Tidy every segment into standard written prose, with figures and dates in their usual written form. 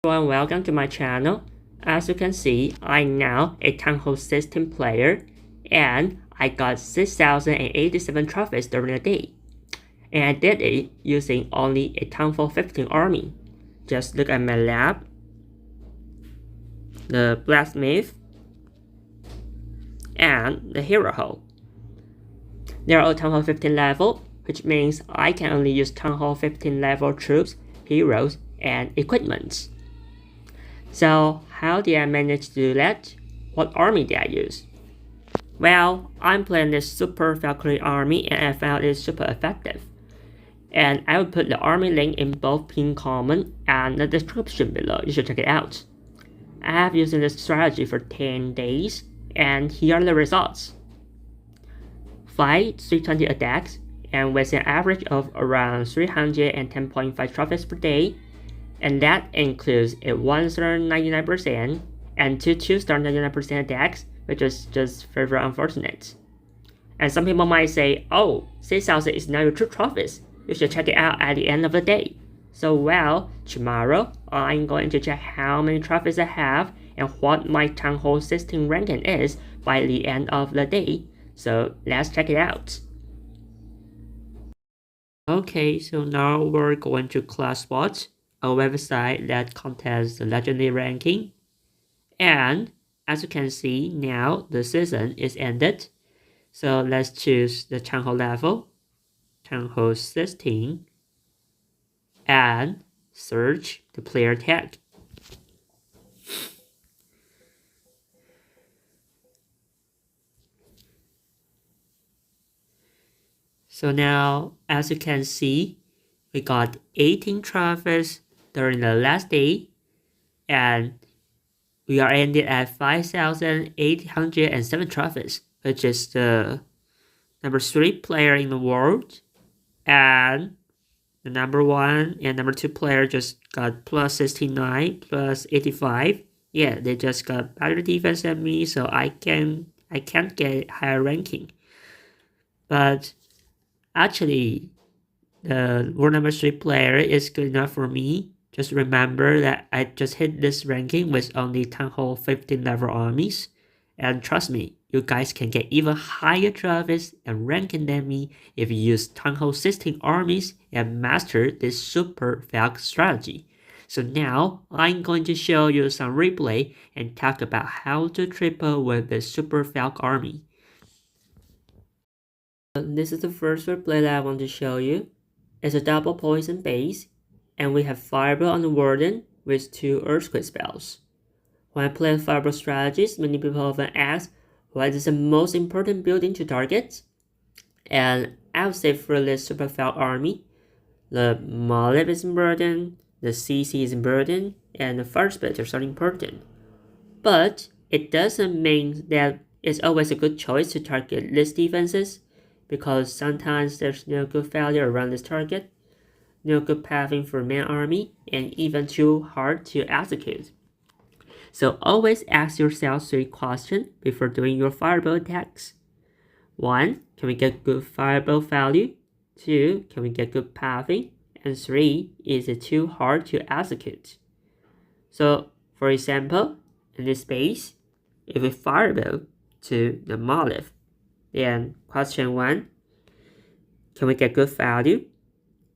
Everyone, welcome to my channel. As you can see, I'm now a Th16 player, and I got 6,087 trophies during the day. And I did it using only a Th15 Army. Just look at my lab, the blacksmith, and the hero hole. They are all Town Hall 15 level, which means I can only use Town Hall 15 level troops, heroes, and equipment. So how did I manage to do that? What army did I use? Well, I'm playing this Super Valkyrie army and I found it super effective. And I will put the army link in both pinned comment and the description below. You should check it out. I have used this strategy for 10 days and here are the results. 320 attacks and with an average of around 310.5 trophies per day. And that includes a 1-star 99% and 2-star 99% attacks, which is just very unfortunate. And some people might say, oh, 6,000 is not your true trophies. You should check it out at the end of the day. So well, tomorrow I'm going to check how many trophies I have and what my Town Hall 16 ranking is by the end of the day. So let's check it out. Okay, so now we're going to ClassSpot, a website that contains the legendary ranking. And as you can see, now the season is ended. So let's choose the Town Hall level, Town Hall 16, and search the player tag. So now, as you can see, we got 18 trophies during the last day, and we are ended at 5,807 trophies, which is the number 3 player in the world, and the number 1 and number 2 player just got plus 69, plus 85. Yeah, they just got better defense than me, so I can't get higher ranking. But actually, the world number 3 player is good enough for me. Just remember that I just hit this ranking with only Town Hall 15 level armies. And trust me, you guys can get even higher trophies and ranking than me if you use Town Hall 16 armies and master this Super Valk strategy. So now, I'm going to show you some replay and talk about how to triple with the Super Valk army. This is the first replay that I want to show you. It's a double poison base, and we have Fireball on the Warden with 2 Earthquake spells. When I play Fireball strategies, many people often ask what is the most important building to target? And I would say for this Super Valk army, the Molotov is important, the CC is important, and the Fire Spitters are important. But it doesn't mean that it's always a good choice to target these defenses, because sometimes there's no good value around this target, no good pathing for main army, and even too hard to execute. So always ask yourself 3 questions before doing your fireball attacks. 1. Can we get good fireball value? 2. Can we get good pathing? And 3. Is it too hard to execute? So for example, in this base, if we fireball to the Molotov, then question 1, can we get good value?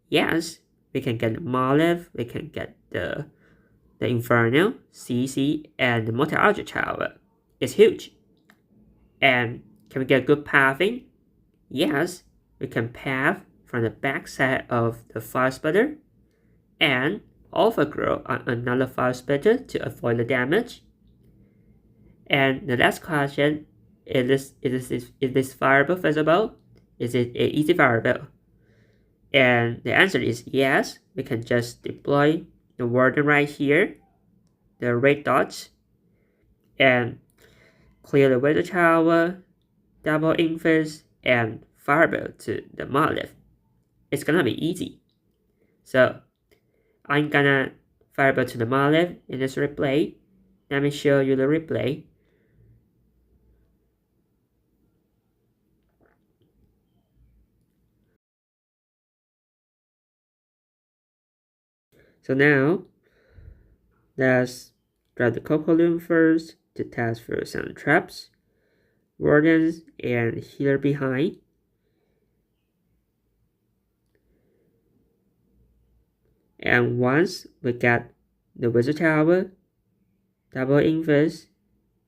Yes, we can get the Molotov, we can get the Inferno, CC, and the multi-archer tower. It's huge. And can we get good pathing? Yes, we can path from the backside of the Fire Spitter and overgrow on another Fire Spitter to avoid the damage. And the last question, is this fireball feasible? Is it an easy fireball? And the answer is yes. We can just deploy the Warden right here, the red dots, and clear the weather tower, double Invis, and fireball to the Molotov. It's gonna be easy. So I'm gonna fireball to the Molotov in this replay. Let me show you the replay. So now, Let's drop the Cocoon first to test for some traps, Wardens, and healer behind. And once we get the Wizard Tower, double Invis,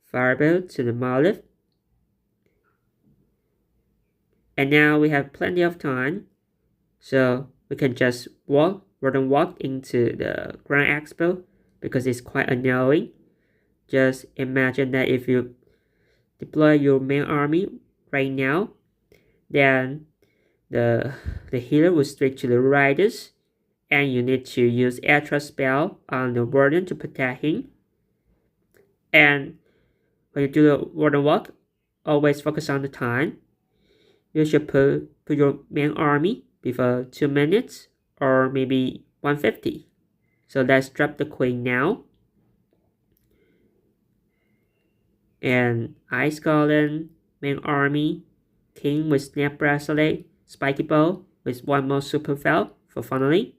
Fireball to the Monolith. And now we have plenty of time, so we can just walk into the Grand Expo because it's quite annoying. Just imagine that if you deploy your main army right now, then the healer will switch to the riders, and you need to use extra spell on the Warden to protect him. And when you do the Warden walk, always focus on the time. You should put your main army before 2 minutes or maybe 150. So let's drop the queen now. And Ice Golem, main army, king with snap bracelet, spiky bow with one more supervalk for funneling.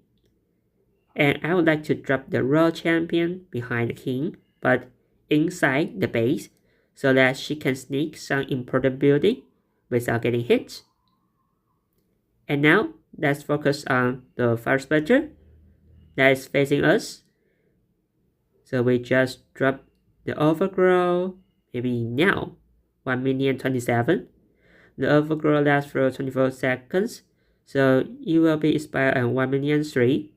And I would like to drop the royal champion behind the king, but inside the base, so that she can sneak some important building without getting hit. And now let's focus on the fire splitter that is facing us. So we just drop the overgrow, maybe now, 1,027,000. The overgrow lasts for 24 seconds, so you will be expired at 1,003,000.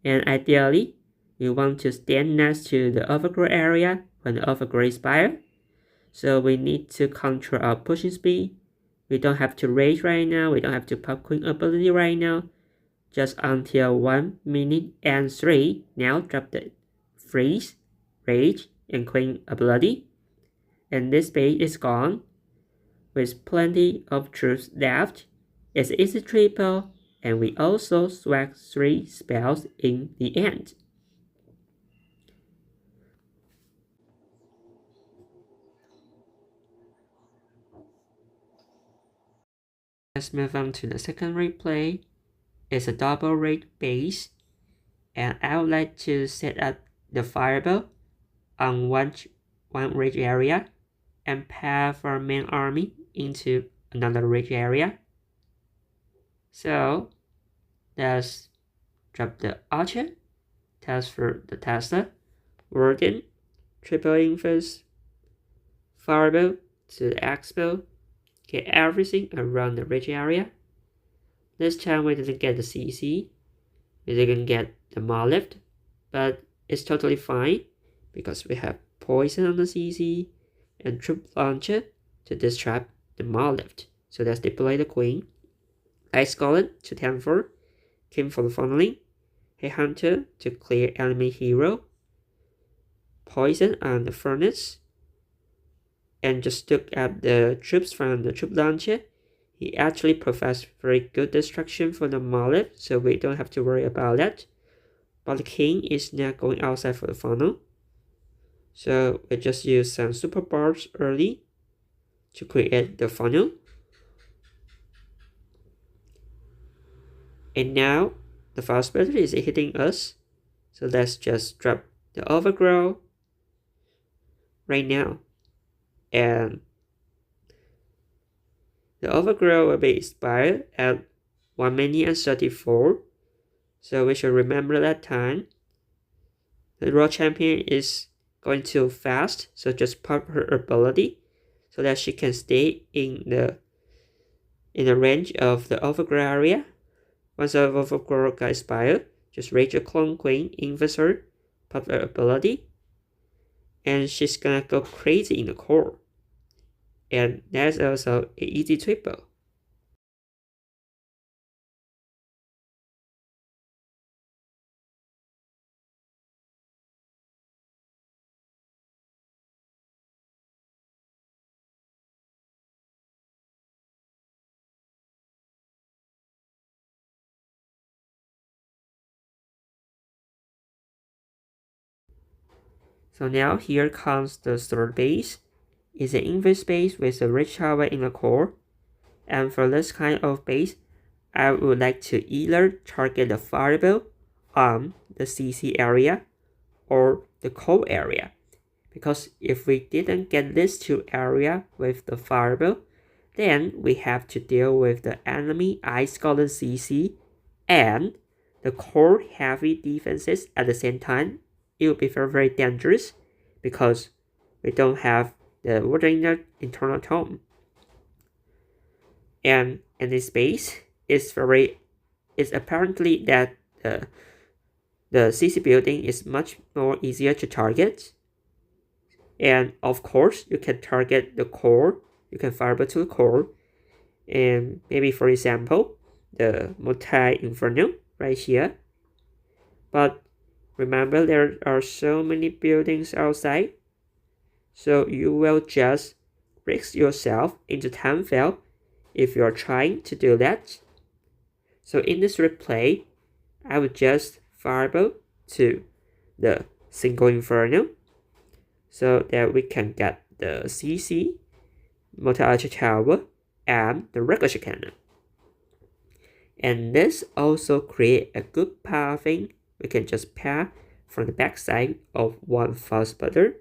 And ideally, we want to stand next to the overgrow area when the overgrow expires. So we need to control our pushing speed. We don't have to rage right now. We don't have to pop queen ability right now. Just until 1 minute and 3. Now drop the freeze, rage, and queen ability. And this base is gone. With plenty of troops left. It's easy triple. And we also swag 3 spells in the end. Let's move on to the second replay. It's a double raid base, and I would like to set up the fireball on one raid area and path our main army into another raid area. So let's drop the archer, transfer the Tesla, Warden, triple Invis, fireball to the expo. Get everything around the ridge area. This time we didn't get the CC, we didn't get the Monolith, but it's totally fine because we have poison on the CC and troop launcher to distract the Monolith. So let's deploy the queen. Ice Golem to 10-4, king for the funneling, Headhunter to clear enemy hero, poison on the furnace, and just look at the troops from the troop launcher. He actually provides very good destruction for the Monolith, so we don't have to worry about that. But the king is now going outside for the funnel. So we just use some super bars early to create the funnel. And now the fire splitter is hitting us. So let's just drop the overgrow right now. And the overgrow will be expired at 1,034,000. So we should remember that time. The royal champion is going too fast, so just pop her ability so that she can stay in the range of the overgrow area. Once the overgrow got expired, just rage a clone queen, Invis her, pop her ability, and she's gonna go crazy in the core. And that's also an easy triple. So now here comes the third base. It's an Invis base with a rich tower in the core. And for this kind of base, I would like to either target the fireball on the CC area or the core area. Because if we didn't get these two areas with the fireball, then we have to deal with the enemy Ice Golem CC and the core heavy defenses at the same time. It will be very, very dangerous because we don't have the Warden internal tome. And in this base, it's apparently that the CC building is much more easier to target. And of course, you can target the core. You can fireball to the core. And maybe, for example, the multi-inferno right here. But remember, there are so many buildings outside. So you will just risk yourself into time fail if you are trying to do that. So in this replay, I will just fireball to the single inferno so that we can get the CC, multi-archer tower, and the ricochet cannon. And this also create a good pathing. We can just path from the backside of one fire sputter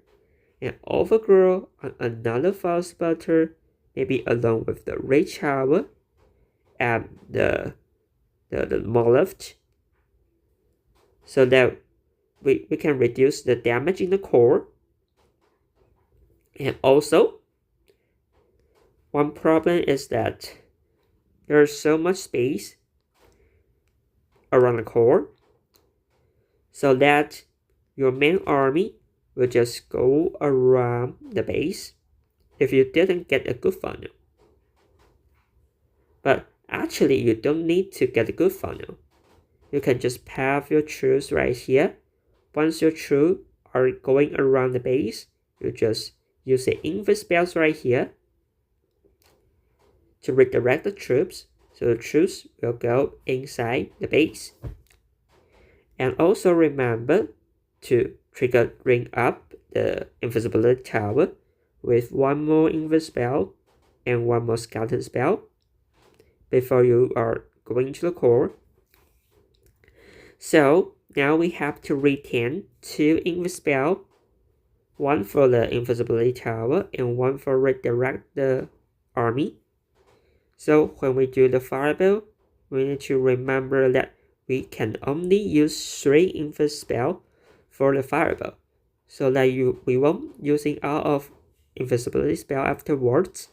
and overgrow on another fire sputter, maybe along with the ray tower and the mollift, so that we can reduce the damage in the core. And also, one problem is that there's so much space around the core, so that your main army will just go around the base if you didn't get a good funnel. But actually, you don't need to get a good funnel. You can just path your troops right here. Once your troops are going around the base, you just use the Invis Base right here to redirect the troops, so the troops will go inside the base. And also remember to ring up the invisibility tower with one more Invis spell and one more skeleton spell before you are going to the core. So now we have to retain 2 Invis spell, one for the invisibility tower and one for redirect the army. So when we do the fireball, we need to remember that we can only use 3 Invis spell for the fireball, so that we won't using out of invisibility spell afterwards.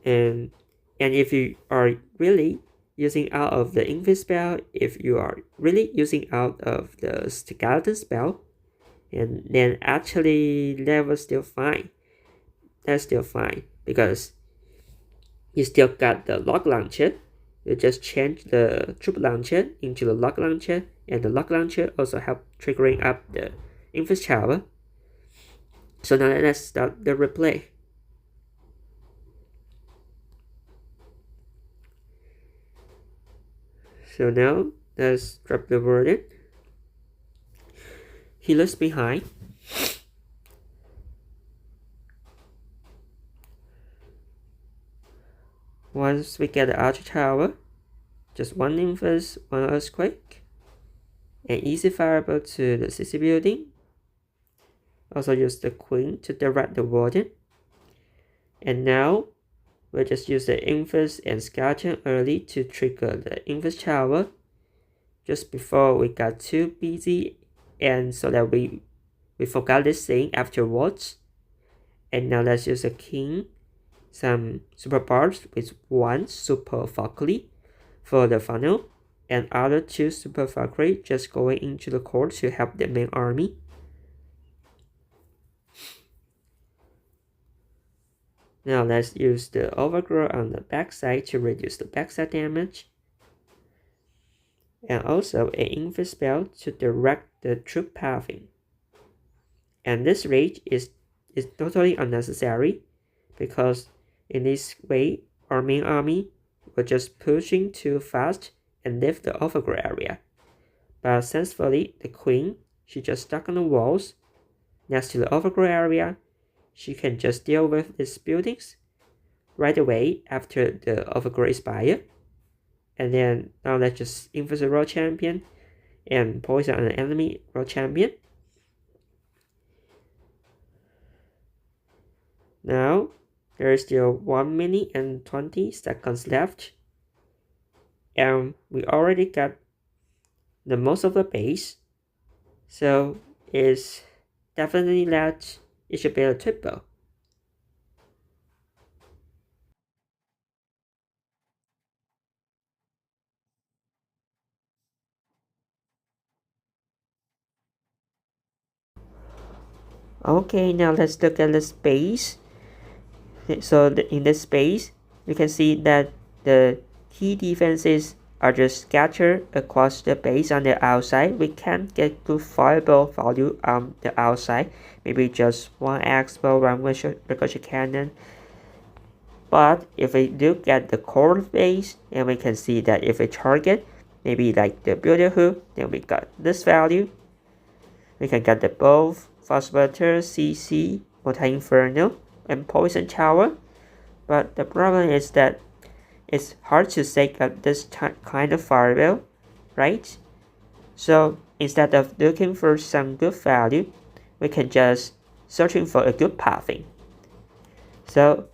And if you are really using out of the Invis spell, if you are really using out of the skeleton spell, and then actually that was still fine. That's still fine because you still got the lock launcher. You just change the troop launcher into the lock launcher, and the lock launcher also help triggering up the Invis tower. So now let's start the replay. So now let's drop the Warden. He looks behind. Once we get the archer tower, just one Invis, one earthquake, and easy fireball to the CC building. Also use the queen to direct the Warden. And now we'll just use the Invis and skeleton early to trigger the Invis tower just before we got too busy, and so that we forgot this thing afterwards. And now let's use a king, some super bars with 1 super Valkyrie for the funnel, and other 2 super Valkyrie just going into the core to help the main army. Now let's use the overgrow on the backside to reduce the backside damage, and also an Invis spell to direct the troop pathing. And this rage is totally unnecessary, because in this way our main army will just pushing too fast and leave the overgrow area. But thankfully the queen, she just stuck on the walls next to the overgrow area. She can just deal with these buildings right away after the overgrow expire. And then now let's just Invis Royal Champion and poison on an enemy or champion. Now, there is still 1 minute and 20 seconds left. And we already got the most of the base. So it's definitely that it should be a triple. Okay, now let's look at the space. So in this space, you can see that the key defenses are just scattered across the base on the outside. We can't get good fireball value on the outside. Maybe just one X-bow, one ricochet cannon. But if we look at the core base, and we can see that if we target maybe like the builder hook, then we got this value. We can get the both fast butter, CC, multi-inferno, and poison tower. But the problem is that it's hard to set up this kind of fireball, right? So instead of looking for some good value, we can just searching for a good pathing. So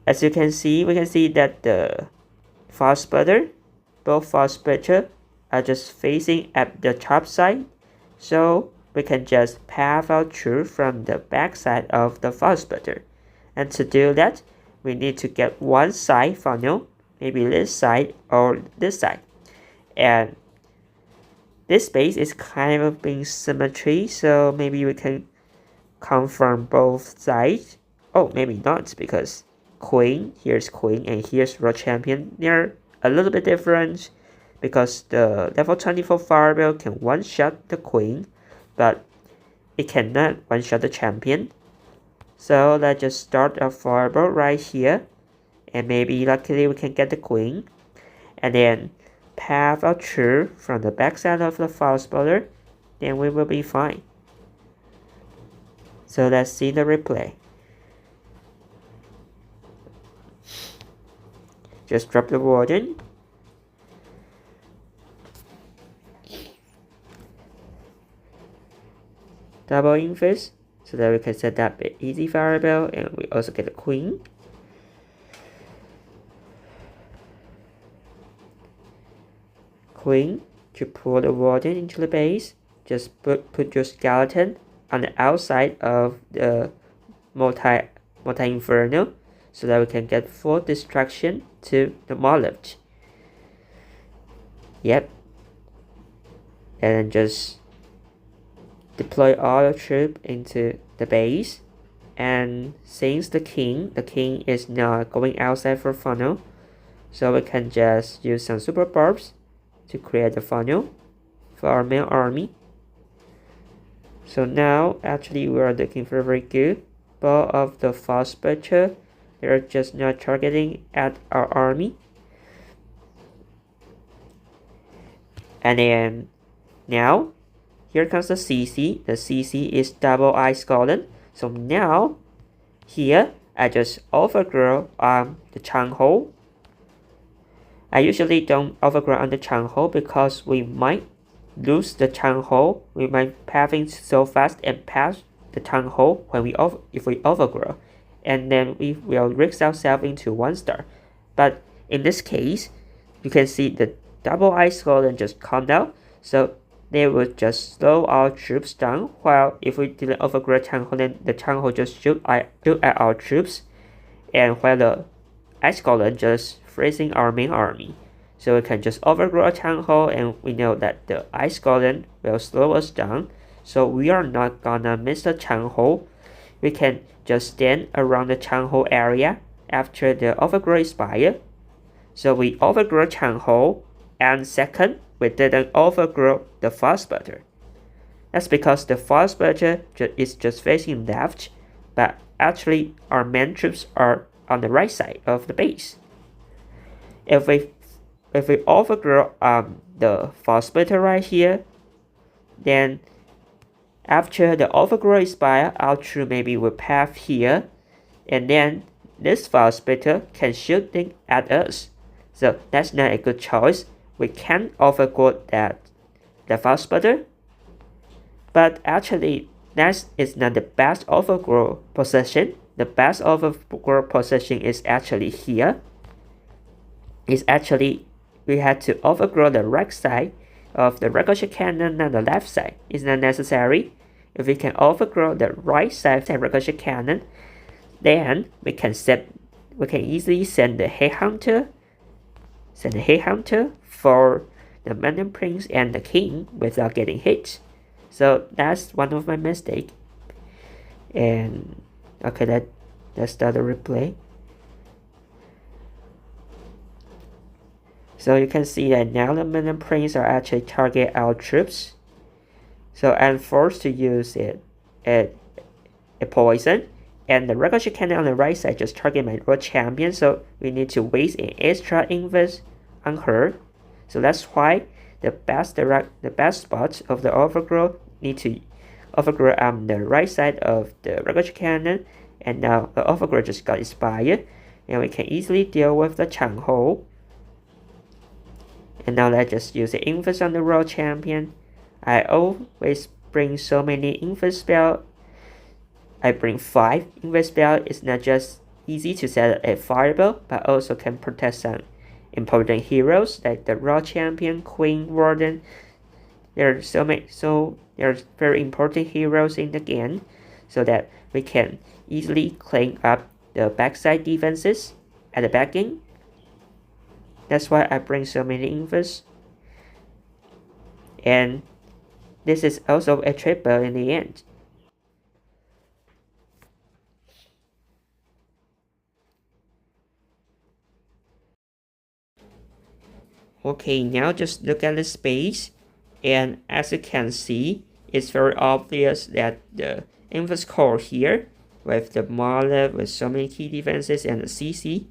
as you can see, we can see that the fast butter, both fast butter are just facing at the top side. So we can just path out through from the back side of the fast butter. And to do that, we need to get one side funnel, maybe this side or this side. And this base is kind of being symmetry, so maybe we can come from both sides. Oh, maybe not, because queen, here's queen, and here's road champion. They're a little bit different, because the level 24 fireball can one-shot the queen, but it cannot one-shot the champion. So let's just start a fireball right here, and maybe luckily we can get the queen, and then path out through from the backside of the fast butter, then we will be fine. So let's see the replay. Just drop the Warden. Double Invis, so that we can set up an easy fireball, and we also get a queen. Queen to pull the Warden into the base. Just put your skeleton on the outside of the multi-inferno, so that we can get full distraction to the monolith. Yep. And then just deploy all the troops into the base. And since the king is not going outside for funnel, so we can just use some super barbs to create a funnel for our main army. So now actually we are looking for a very good ball of the fast butcher. They're just not targeting at our army. And then now here comes the CC. The CC is double ice golem. So now here I just overgrow on the chunk hole. I usually don't overgrow on the chunk hole because we might lose the chunk hole. We might pathing so fast and pass the chunk hole when if we overgrow, and then we will risk ourselves into 1 star. But in this case, you can see the double ice golem just come out, so they will just slow our troops down. While if we didn't overgrow chunk hole, then the chunk hole just shoot at our troops, and while the ice golem just freezing our main army. So we can just overgrow a chunk hole, and we know that the ice golem will slow us down, so we are not gonna miss the chunk hole. We can just stand around the chunk hole area after the overgrow expire. So we overgrow chunk hole, and second, we didn't overgrow the fast butter. That's because the fast butter is just facing left, but actually our main troops are on the right side of the base. If we overgrow the fast butter right here, then after the overgrow expire, our troop maybe will path here, and then this fast butter can shoot things at us. So that's not a good choice. We can't overgrow that the fast sputter. But actually, that is not the best overgrow position. The best overgrow position is actually here. It's actually, we had to overgrow the right side of the ricochet cannon and the left side. It's not necessary. If we can overgrow the right side of the ricochet cannon, then we can easily send the headhunter for the Mana Prince and the King without getting hit. So that's one of my mistakes. And okay, let's start the replay. So you can see that now the Mana Prince are actually target our troops. So I'm forced to use a poison. And the ricochet cannon on the right side just target my world champion. So we need to waste an extra invis on her. So that's why the best spot of the overgrow need to overgrow on the right side of the ricochet cannon. And now the overgrow just got inspired. And we can easily deal with the Chang Ho. And now let's just use the Invis on the world champion. I always bring so many Invis spells. I bring 5 Invis spells. It's not just easy to set a fireball, but also can protect some important heroes like the world champion, Queen, Warden. There are very important heroes in the game, so that we can easily clean up the backside defenses at the back end. That's why I bring so many Invis. And this is also a triple in the end. Okay, now just look at the space. And as you can see, it's very obvious that the Invis core here, with the Mala, with so many key defenses, and the CC,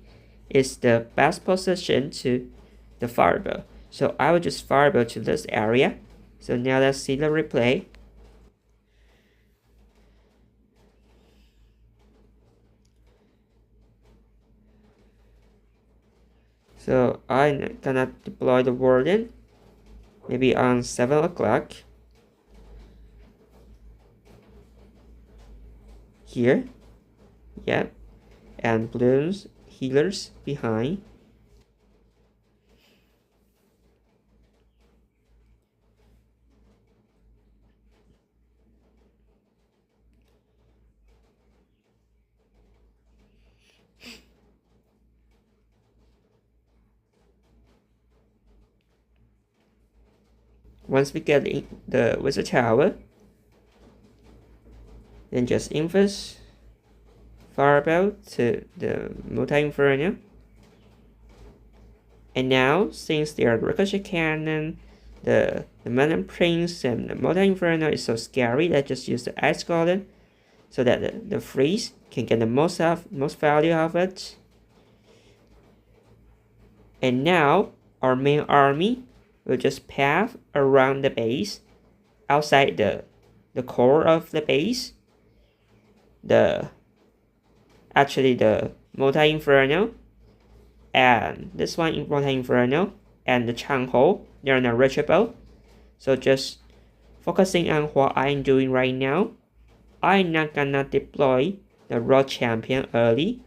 is the best position to the fireball. So I will just fireball to this area. So now let's see the replay. So I'm gonna deploy the Warden maybe on 7 o'clock here. Yep. And balloons, healers behind. Once we get in the wizard tower, then just Invis fireball to the multi-inferno. And now, since there are ricochet cannon, the Mana Prince and the multi-inferno is so scary, let's just use the ice golem so that the freeze can get the most value of it. And now our main army will just path around the base, outside the core of the base. Actually the multi-inferno, and this one multi-inferno, and the Chang Ho, they're not reachable. So just focusing on what I'm doing right now, I'm not gonna deploy the world champion early.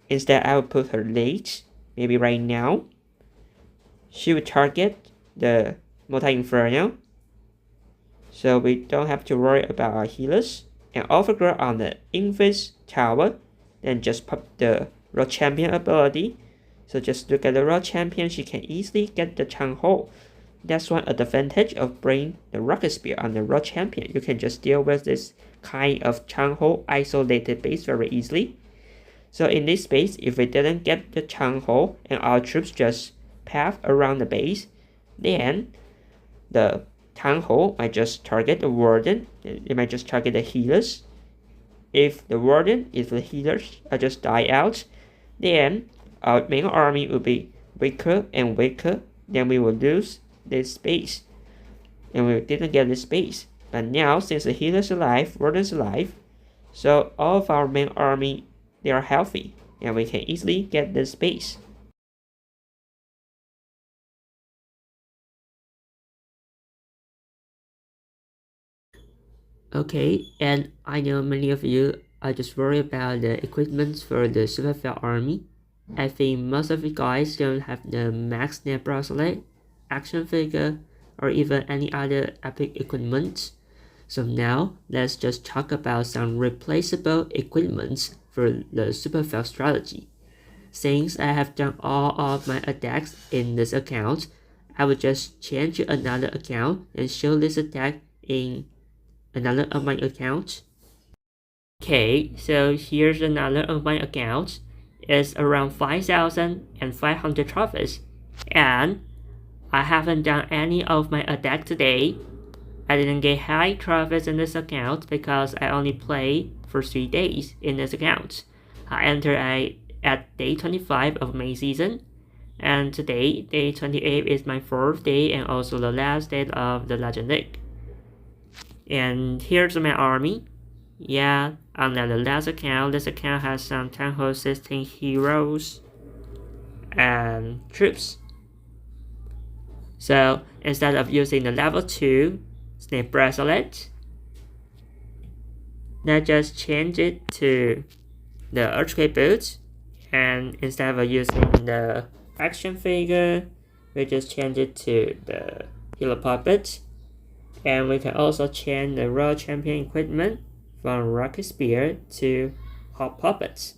Instead, I will put her late, maybe right now. She will target the multi-inferno, so we don't have to worry about our healers. And overgrow on the Invis tower, then just pop the world champion ability. So just look at the world champion, she can easily get the Chang Ho. That's one advantage of bringing the rocket spear on the world champion. You can just deal with this kind of Chang Ho isolated base very easily. So in this base, if we didn't get the Chang Ho and our troops just path around the base, then the Chang Ho might just target the Warden. It might just target the healers. If the healers are just die out, then our main army will be weaker and weaker. Then we will lose this space, and we didn't get this space. But now, since the healer's alive, Warden's alive, so all of our main army, they are healthy, and we can easily get this space. Okay, and I know many of you are just worried about the equipment for the Supervalk Army. I think most of you guys don't have the max net bracelet, action figure, or even any other epic equipment. So now let's just talk about some replaceable equipment for the Supervalk strategy. Since I have done all of my attacks in this account, I will just change to another account and show this attack in another of my accounts. Okay, so here's another of my accounts. It's around 5,500 trophies, and I haven't done any of my attack today. I didn't get high trophies in this account because I only play for 3 days in this account. I entered at day 25 of May season, and today, day 28, is my 4th day and also the last day of the Legend League. And here's my army. Yeah, on the last account, this account has some 10-16 heroes and troops. So instead of using the level 2 Snake Bracelet, let's just change it to the Earthquake Boots, and instead of using the action figure, we just change it to the Hero Puppet. And we can also change the Royal Champion equipment from Rocket Spear to Hot Puppets.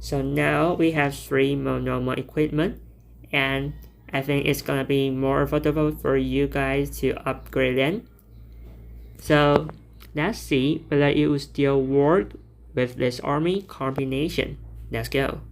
So now we have 3 more normal equipment, and I think it's gonna be more affordable for you guys to upgrade them. So let's see whether it will still work with this army combination. Let's go.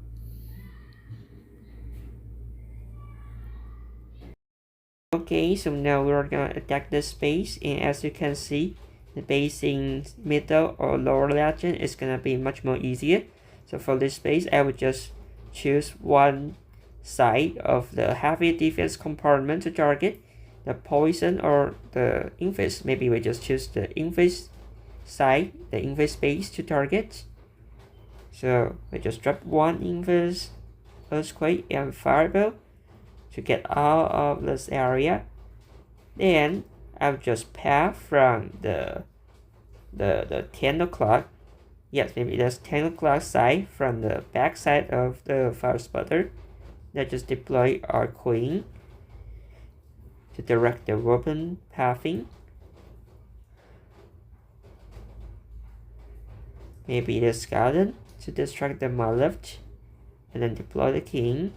Okay, so now we're gonna attack this base, and as you can see, the base in middle or lower legend is gonna be much more easier. So for this base, I would just choose one side of the heavy defense compartment to target, the poison or the Invis. Maybe we just choose the Invis side, the Invis base to target. So we just drop one Invis, Earthquake, and Fireball to get out of this area. Then I'll just path from the 10 o'clock. Yes, maybe that's 10 o'clock side from the back side of the fire spotter. Let's just deploy our queen to direct the weapon pathing. Maybe the skeleton to distract them on left, and then deploy the king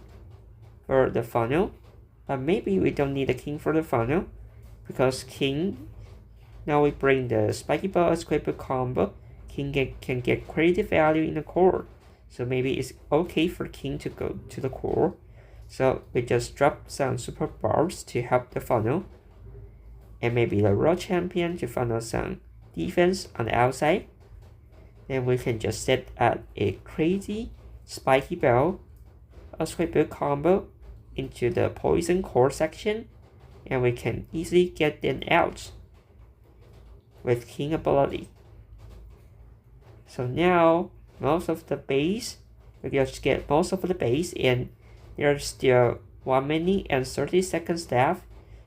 for the funnel. But maybe we don't need a king for the funnel, because king, now we bring the Spiky Ball Earthquake combo. King can get creative value in the core, so maybe it's okay for king to go to the core. So we just drop some super bars to help the funnel, and maybe the Royal Champion to funnel some defense on the outside. Then we can just set up a crazy Spiky Bell Earthquake combo into the poison core section, and we can easily get them out with king ability. So now most of the base, we just get most of the base, and there's still 1 minute and 30 seconds left.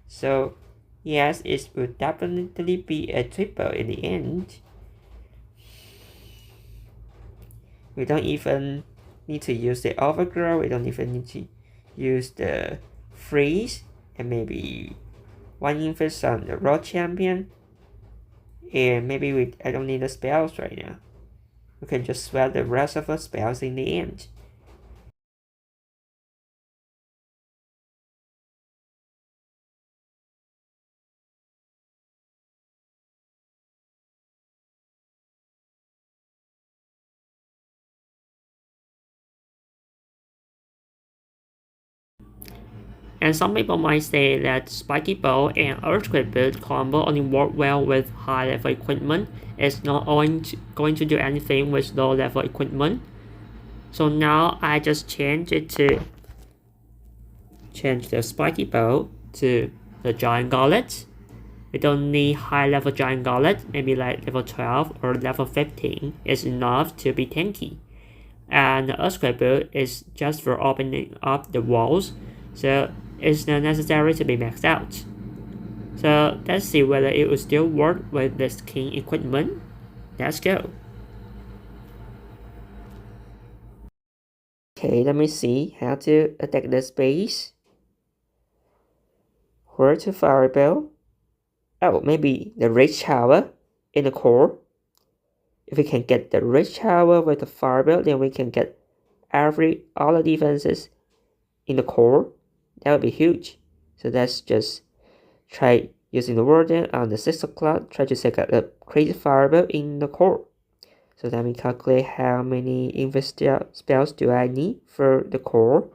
So yes, it would definitely be a triple in the end. We don't even need to use the overgrow, we don't even need to use the freeze, and maybe one Invis on the Royal Champion, and maybe I don't need the spells right now. We can just sweat the rest of the spells in the end. And some people might say that Spiky Bow and Earthquake Build combo only work well with high level equipment. It's not going to do anything with low level equipment. So now I just change the Spiky Bow to the Giant Gauntlet. We don't need high level Giant Gauntlet, maybe like level 12 or level 15 is enough to be tanky. And the Earthquake Build is just for opening up the walls, so it's not necessary to be maxed out. So let's see whether it will still work with this king equipment. Let's go. Okay, let me see how to attack this base. Where to fireball? Oh, maybe the rage tower in the core. If we can get the rage tower with the fireball, then we can get all the defenses in the core. That would be huge. So let's just try using the Warden on the 6 o'clock. Try to set up a crazy fireball in the core. So let me calculate how many Invis spells do I need for the core.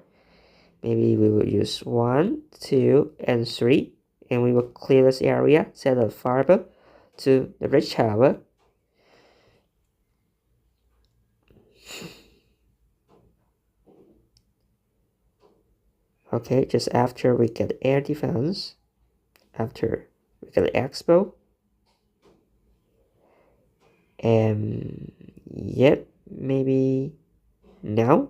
Maybe we will use 1, 2, and 3. And we will clear this area, set a fireball to the red tower. Okay, just after we get air defense, after we get expo, and yep, maybe now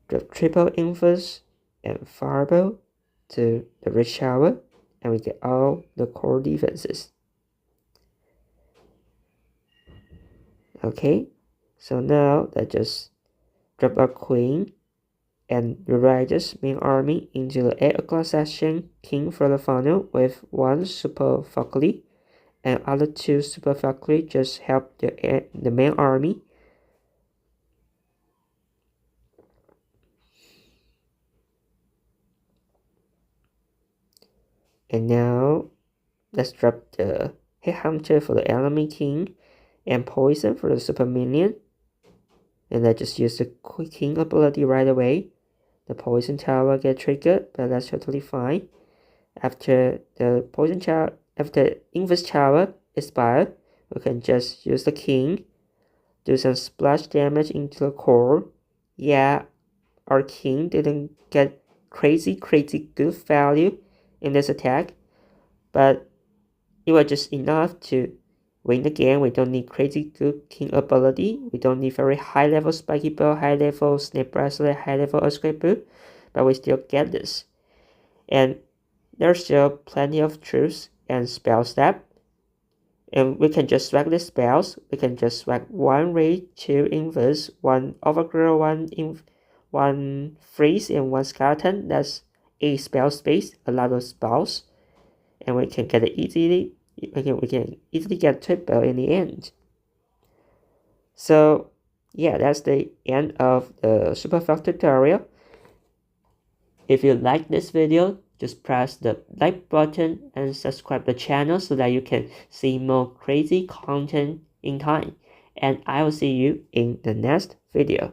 the triple Invis and fireball to the red tower, and we get all the core defenses. Okay, so now that just drop a queen and rewrite this main army into the 8 o'clock session king for the funnel with 1 super Valkyrie, and other 2 super Valkyrie just help the main army. And now let's drop the headhunter for the enemy king and poison for the super minion. And let's just use the king ability right away. The poison tower get triggered, but that's totally fine. After the after Invis tower expired, we can just use the king, do some splash damage into the core. Yeah, our king didn't get crazy good value in this attack, but it was just enough to win the game. We don't need crazy good king ability. We don't need very high level Spiky bow, high level snake bracelet, high level earthquake boot, but we still get this. And there's still plenty of troops and spell step. And we can just swag the spells. We can just swag 1 raid, 2 inverse, 1 overgrow, 1 freeze, and 1 skeleton. That's 8 spell space, a lot of spells. And we can get it easily. We can easily get triple in the end. So yeah, that's the end of the Supervalk tutorial. If you like this video, just press the like button and subscribe the channel so that you can see more crazy content in time. And I will see you in the next video.